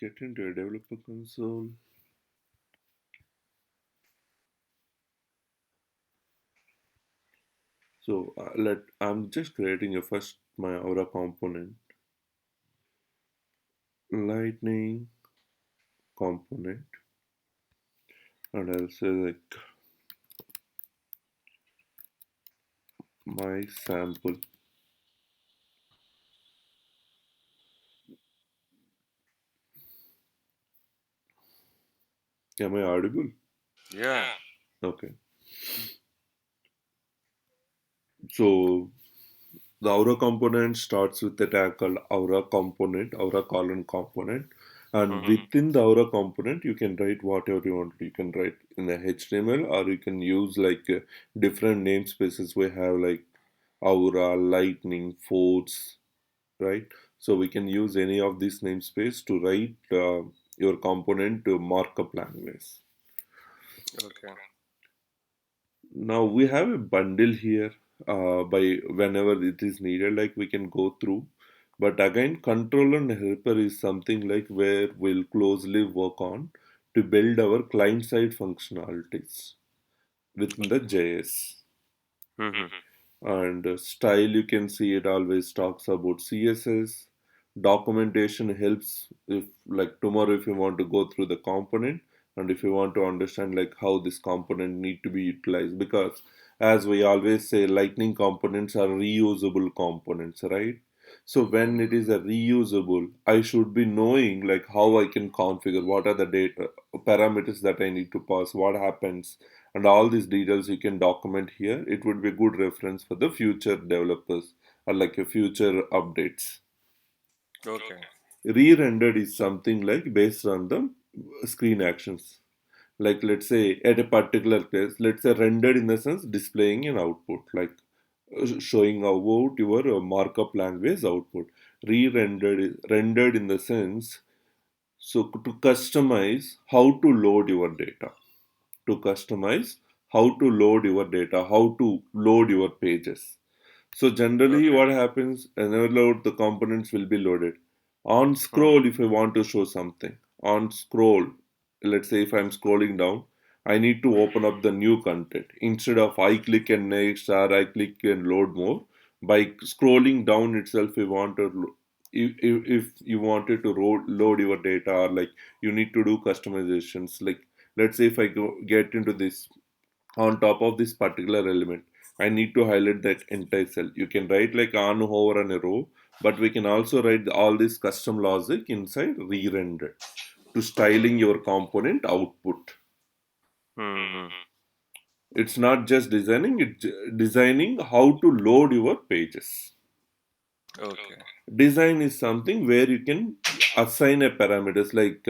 get into a developer console. So I'm just creating a first my Aura component, lightning component, and I'll say like my sample. Am I audible? Yeah. Okay. So the Aura component starts with a tag called Aura component, Aura colon component. And Mm-hmm. within the Aura component, you can write whatever you want. You can write in a HTML or you can use different namespaces. We have like Aura, Lightning, Force, right? So we can use any of these namespace to write your component to markup language. Okay. Now we have a bundle here by whenever it is needed, like we can go through. But again, controller and helper is something like where we'll closely work on to build our client-side functionalities within the JS. Mm-hmm. And style, you can see it always talks about CSS. Documentation helps if like tomorrow if you want to go through the component and if you want to understand like how this component need to be utilized, because as we always say, lightning components are reusable components, right? So when it is a reusable, I should be knowing like how I can configure, what are the data parameters that I need to pass, what happens, and all these details you can document here. It would be a good reference for the future developers or like a future updates. Okay. Re-rendered is something like based on the screen actions, like let's say at a particular place, let's say rendered in the sense displaying an output, like showing about your markup language output. Re-rendered is rendered in the sense, so to customize how to load your data, to customize how to load your data, how to load your pages. So generally Okay. what happens, whenever load the components will be loaded. On Mm. scroll, if I want to show something, on scroll, let's say if I'm scrolling down, I need to open up the new content. Instead of I click and next or I click and load more, by scrolling down itself, you want to if you wanted to load your data, or like you need to do customizations, like let's say if I get into this, on top of this particular element, I need to highlight that entire cell. You can write like on, over, and a row, but we can also write all this custom logic inside re-render to styling your component output. Mm-hmm. It's not just designing, it's designing how to load your pages. Okay. Design is something where you can assign a parameters, like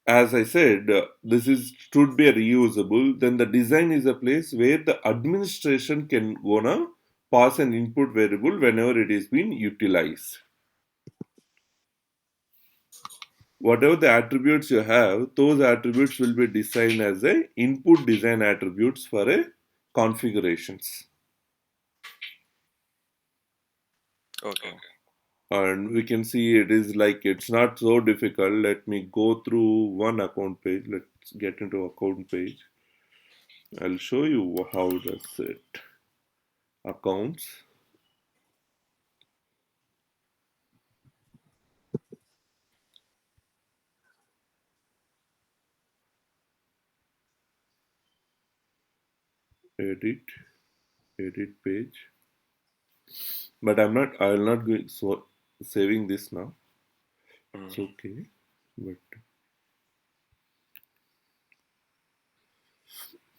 as I said, this is should be reusable. Then the design is a place where the administration can gonna pass an input variable whenever it is being utilized. Whatever the attributes you have, those attributes will be designed as a input design attributes for a configurations. Okay. And we can see it is like it's not so difficult. Let me go through one account page. Let's get into account page. I'll show you how does it. Accounts, edit, edit page. But I will not go so saving this now. It's Mm. okay. But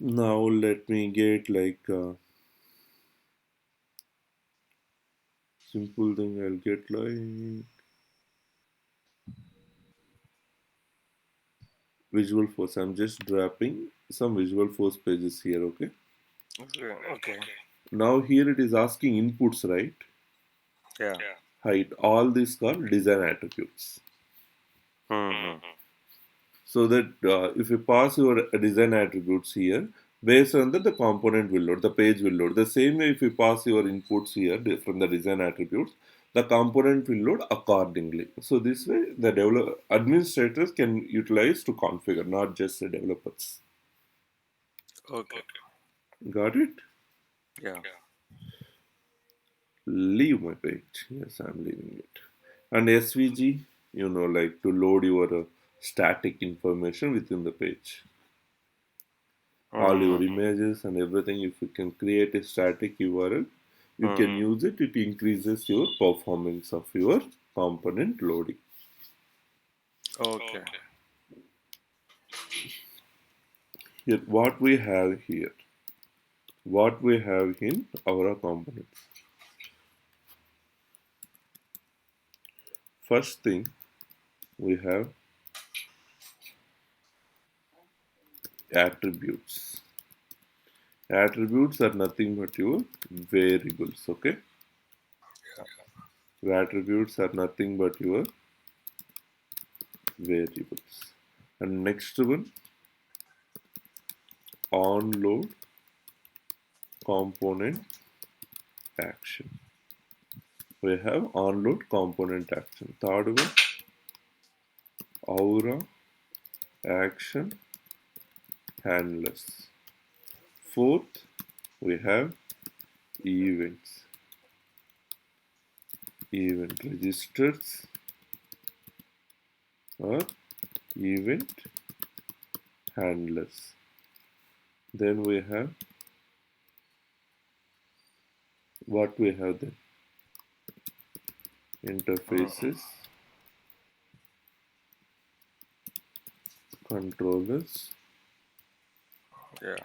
now let me get like a simple thing. I'll get like Visual Force. I'm just dropping some Visual Force pages here, okay? Okay. Okay. Now here it is asking inputs, right? Yeah. Height. All these called design attributes. Mm-hmm. So that if you pass your design attributes here, based on that the component will load, the page will load. The same way if you pass your inputs here from the design attributes, the component will load accordingly. So this way, the administrators can utilize to configure, not just the developers. Okay. Got it? Yeah. Leave my page. Yes, I'm leaving it. And SVG, like to load your static information within the page. All your Mm-hmm. images and everything, if you can create a static URL, you can Mm-hmm. use it. It increases your performance of your component loading. Okay. Here, what we have in our components. First thing we have attributes. Attributes are nothing but your variables, okay? Attributes are nothing but your variables. And next one, onload component action. We have onload component action. Third one, aura action handlers. Fourth, we have events, event registers or event handlers. Then we have what we have then Mm-hmm. interfaces, controllers. Yeah.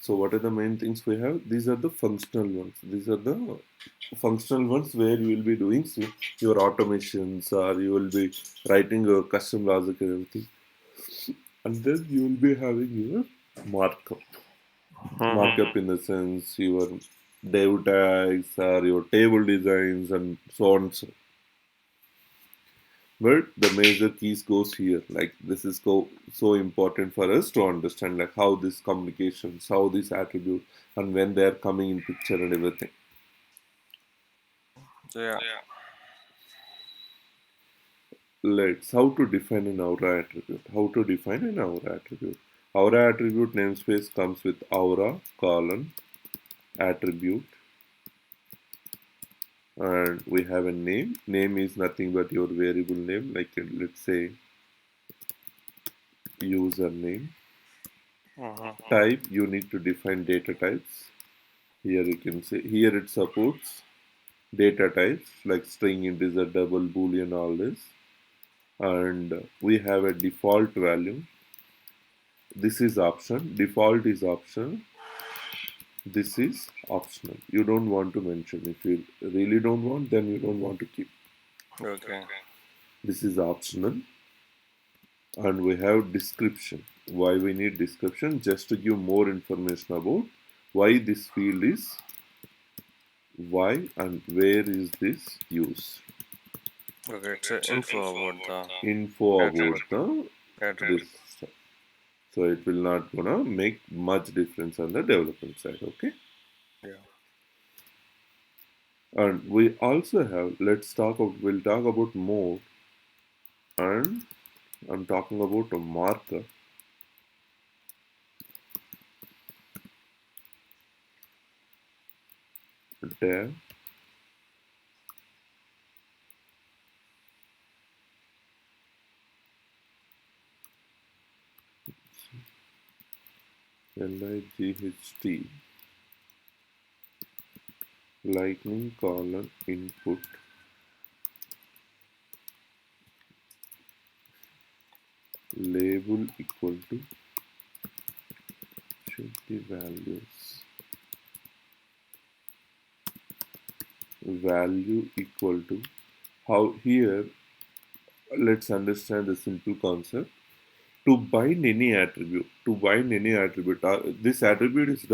So what are the main things we have? These are the functional ones. These are the functional ones where you will be doing your automations or you will be writing your custom logic and everything. And then you will be having your markup. Mm-hmm. Markup in the sense your div tags or your table designs and so on. But the major keys goes here. Like this is so important for us to understand like how this communications, how this attribute, and when they are coming in picture and everything. Yeah. Let's how to define an aura attribute. How to define an aura attribute. Aura attribute namespace comes with aura colon attribute, and we have a name. Name is nothing but your variable name. Like let's say username. Mm-hmm. Type, you need to define data types. Here you can say here it supports data types like string, integer, double, boolean, all this. And we have a default value. This is option. Default is option. This is optional. You don't want to mention. If you really don't want, then you don't want to keep. Okay. This is optional. And we have description. Why we need description? Just to give more information about why this field is, why and where is this used. Okay. It's a info about Info the about attribute. the Attribute. this stuff. So it will not gonna make much difference on the development side, okay? Yeah. And we also have, we'll talk about mode, and I'm talking about a marker. There, light, lightning colon input, label equal to should the value equal to how here. Let's understand the simple concept. To bind any attribute, this attribute is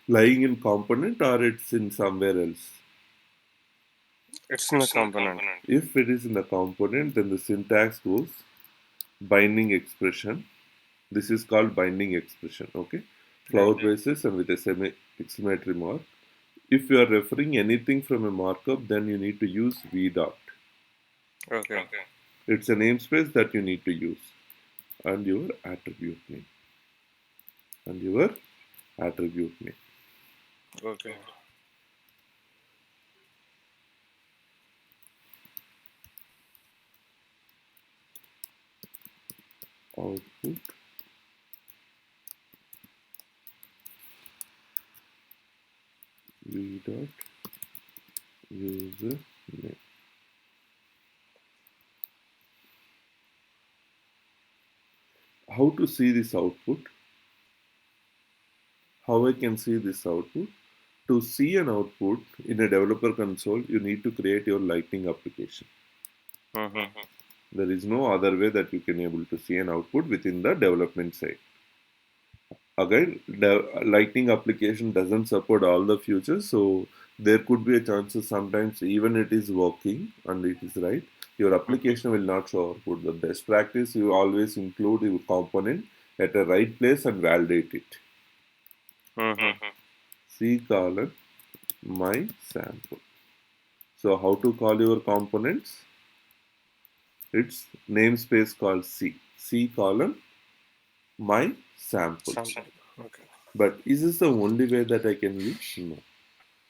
lying in component or it's in somewhere else. It's in the component. If it is in the component, then the syntax goes binding expression. This is called binding expression. Okay, Yeah. flower braces and with a semi exclamatory mark. If you are referring anything from a markup, then you need to use v dot. Okay. It's a namespace that you need to use, and your attribute name, and your attribute name. Okay. Output v dot user name. How to see this output? How I can see this output? To see an output in a developer console, you need to create your Lightning application. Mm-hmm. There is no other way that you can able to see an output within the development side. Again, the Lightning application doesn't support all the features, so there could be a chances sometimes even it is working and it is right, your application will not show output. The best practice, you always include your component at the right place and validate it. Mm-hmm. C colon my sample. So how to call your components? It's namespace called C. C colon my sample. Sample. Okay. But is this the only way that I can use? No.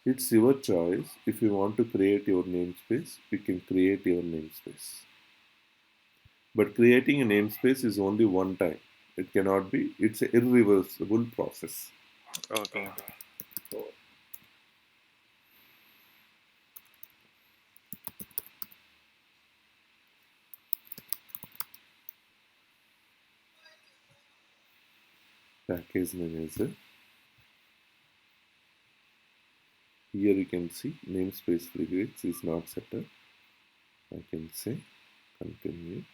It's your choice. If you want to create your namespace, you can create your namespace. But creating a namespace is only one time. It cannot be, it's an irreversible process. Okay. Package manager. Here you can see namespace prefix is not set up. I can say continue.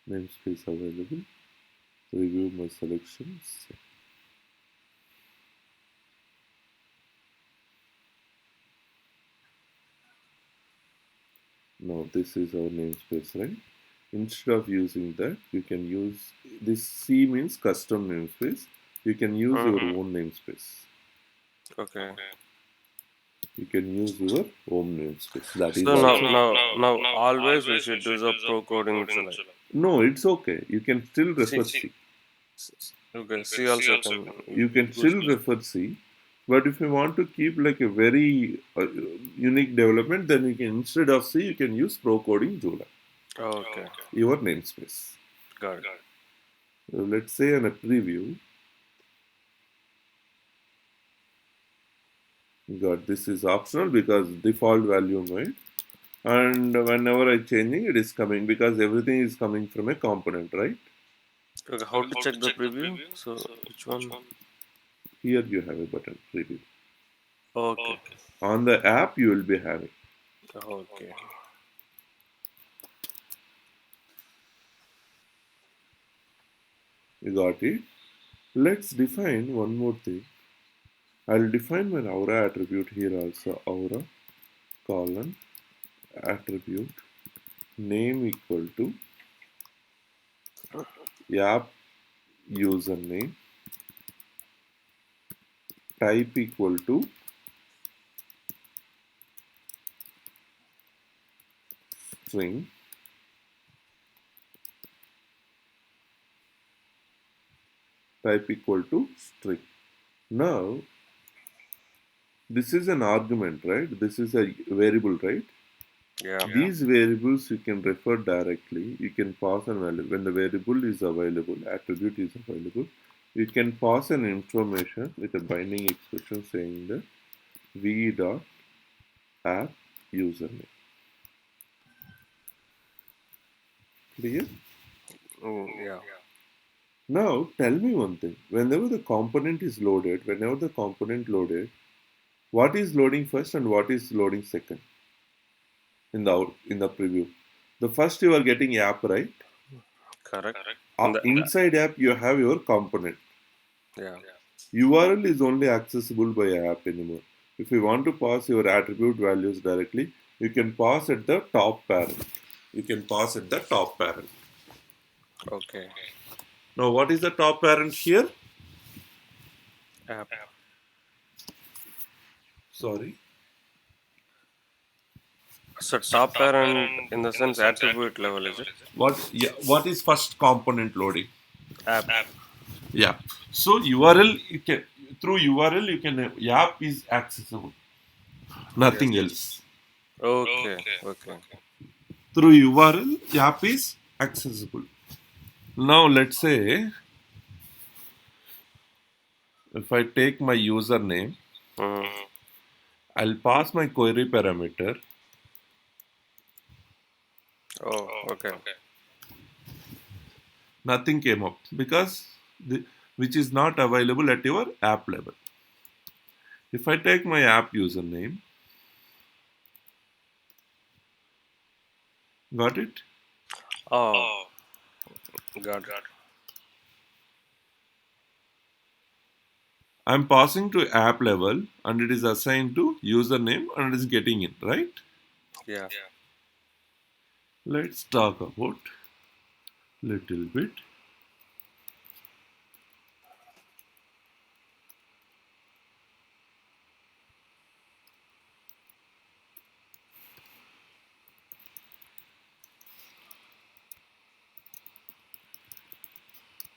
Namespace available. Review my selections. Now this is our namespace, right? Instead of using that, you can use this C means custom namespace. You can use your Mm-hmm. own namespace. Okay. You can use your own namespace. That is So now, also now, always we should do the pro coding itself. no. It's okay. You can still See, refer C. okay. See, also can You can use. still refer C. But if you want to keep like a very unique development, then you can instead of C, you can use Pro Coding Joomla, Okay. your namespace. Got it. Let's say in a preview, got this is optional because default value made, and whenever I changing, it is coming because everything is coming from a component, right? Okay. How to check the preview? So which one? Here you have a button preview. Okay. On the app, you will be having. Okay. You got it. Let's define one more thing. I'll define my aura attribute here also. Aura colon attribute name equal to app username, type equal to string, type equal to string. Now this is an argument, right? This is a variable, right? Yeah. These variables you can refer directly. You can pass an value when the variable is available, attribute is available. You can pass an information with a binding expression saying that v dot app username. Clear? Yeah. Now tell me one thing. Whenever the component loaded, what is loading first and what is loading second in the preview? The first you are getting app, right? Correct. In the Inside app you have your component. yeah. URL is only accessible by app anymore. If you want to pass your attribute values directly, you can pass at the top parent. You can pass at the top parent. Okay. Now, what is the top parent here? App. Sorry. So top parent in the sense attribute level, is it? What? Yeah. What is first component loading? App. Yeah. So URL you can through URL you can app is accessible. Yes. Nothing else. Okay. Okay. Through URL app is accessible. Now let's say if I take my username, Mm. I'll pass my query parameter. Oh, okay. Nothing came up because which is not available at your app level. If I take my app username, got it? Oh, got it. I'm passing to app level and it is assigned to username and it is getting in, right? Yeah. Let's talk about little bit.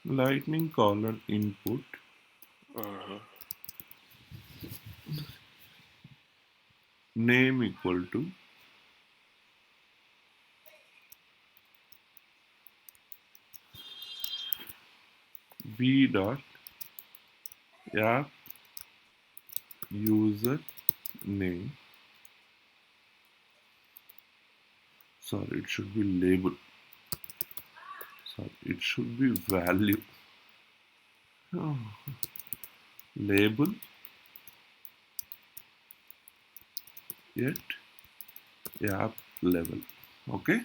Lightning colon input Hmm. name equal to b dot app user name. Sorry, it should be label. Sorry, it should be value. Oh, label at app level. Okay,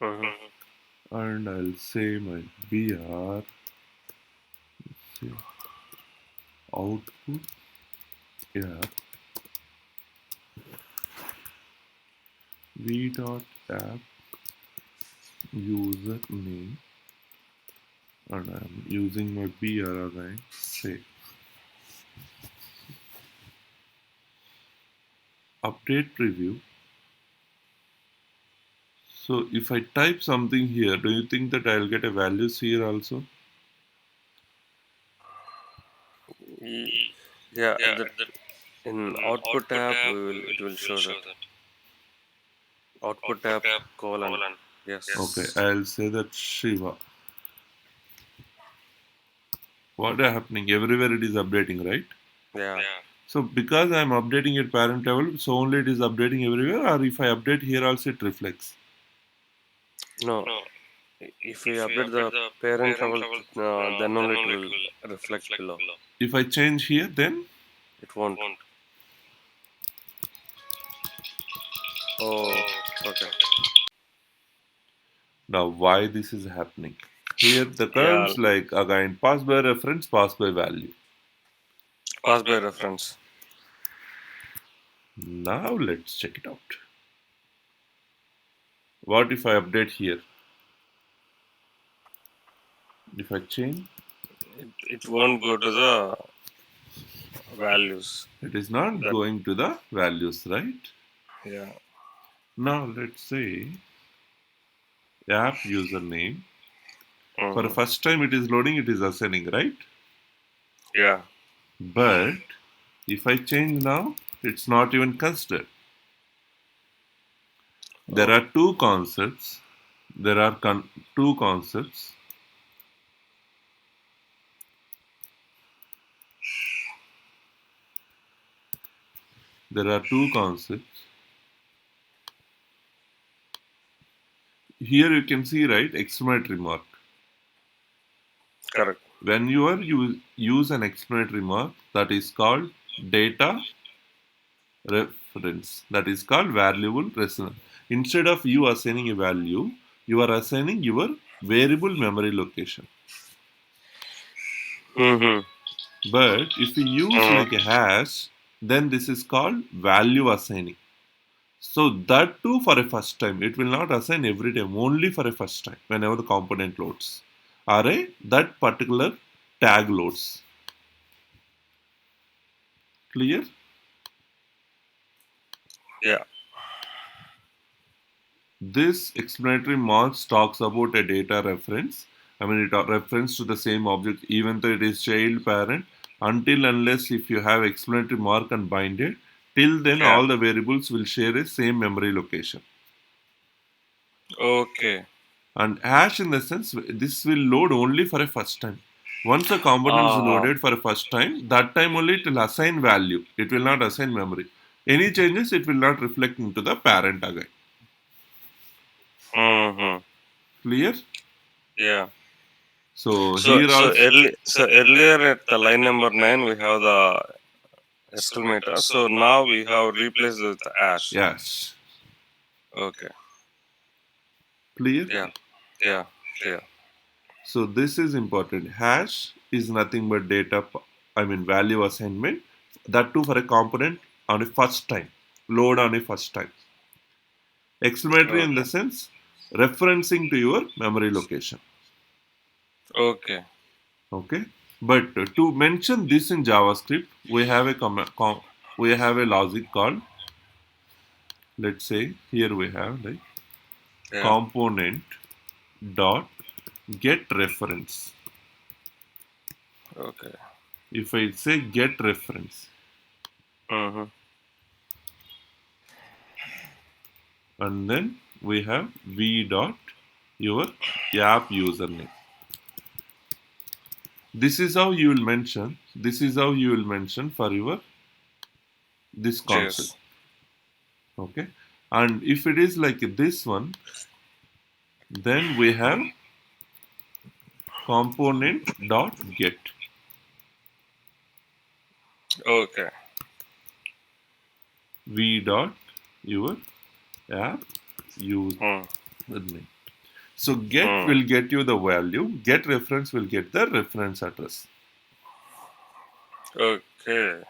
Hmm. and I'll say my br say output app v dot app user name, and I'm using my br again. Say update preview. So if I type something here, do you think that I'll get a values here also? Yeah. That in output tab, it will show that output tab colon. Okay, Yes. I'll say that Shiva. What is happening? Everywhere it is updating, right? Yeah. So because I'm updating at parent level, so only it is updating everywhere, or if I update here also it reflects. No. If we update the parent level, then only it will reflect below. If I change here, then It won't. Oh, okay. now why this is happening? Here the Yeah. terms like again pass by reference, pass by value. Pass by reference. Now let's check it out. What if I update here? If I change, It won't go to the values. it is not That going to the values, right? yeah. Now let's say app username. For the Hmm. first time it is loading, it is assigning, right? Yeah. But if I change now, it's not even considered. There Oh, are two concepts. There are two concepts. There are two concepts. Here you can see, right, exclamatory mark. Correct. When you use an explanatory mark, that is called data reference, that is called variable resonance. Instead of you assigning a value, you are assigning your variable memory location. Mm-hmm. But if you use like a hash, then this is called value assigning. So that too for a first time. It will not assign every time, only for a first time whenever the component loads. Array that particular tag loads. Clear? Yeah. This explanatory marks talks about a data reference. I mean, it reference to the same object even though it is child parent. Until unless if you have explanatory mark and bind it, till then Yeah. all the variables will share a same memory location. Okay. And hash in the sense this will load only for a first time. Once a component is Ah. loaded for a first time, that time only it will assign value. It will not assign memory. Any changes it will not reflect into the parent again. Mm-hmm. Clear? Yeah. So So here so also early so earlier at the line number 9 we have the exclamator. So now we have replaced with the ash. yes. Okay. Clear? Yeah. Yeah. Clear. So this is important. Hash is nothing but I mean value assignment. That too for a component on a first time. Load on a first time. Exclamatory in Okay. the sense referencing to your memory location. Okay. Okay, but to mention this in JavaScript, we have a logic called, let's say here we have like Yeah. component dot get reference. Okay. If I say get reference Mm-hmm. and then we have v dot your app username. This is how you will mention. This is how you will mention for your this concept. Cheers. Okay, and if it is like this one, then we have component dot get Okay. v dot your app Hmm. username. So get Hmm. will get you the value. Get reference will get the reference address. Okay.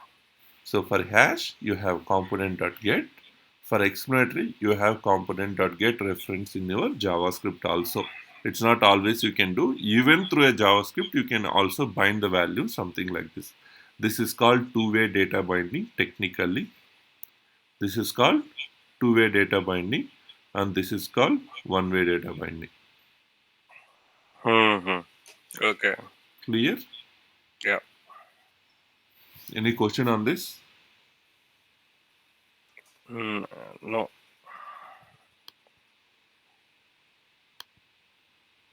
So for hash you have component dot get. For explanatory you have component dot get reference in your JavaScript also. It's not always you can do. Even through a JavaScript you can also bind the value something like this. This is called two-way data binding technically. This is called two-way data binding and this is called one-way data binding. Mm-hmm. Okay. Clear? Yeah. Any question on this? Mm, no.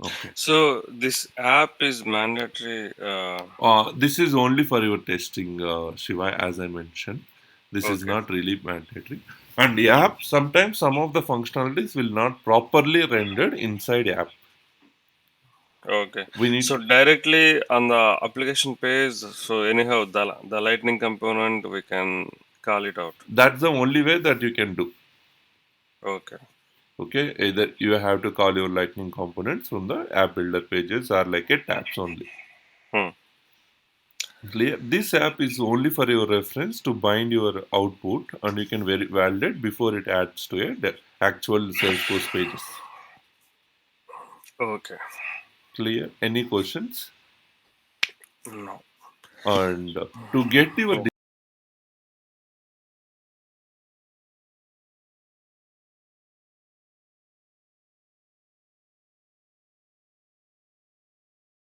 Okay. So this app is mandatory. This is only for your testing, Shiva, as I mentioned. This is Okay. not really mandatory. And yeah, sometimes some of the functionalities will not properly rendered inside app. Okay. We need So directly on the application page. So anyhow, the lightning component we can call it out. that's the only way that you can do. Okay. Okay, either you have to call your lightning components from the app builder pages or like a tabs only. Hmm. Clear. This app is only for your reference to bind your output and you can validate before it adds to a actual Salesforce pages. Okay. Clear. Any questions? No. And to get your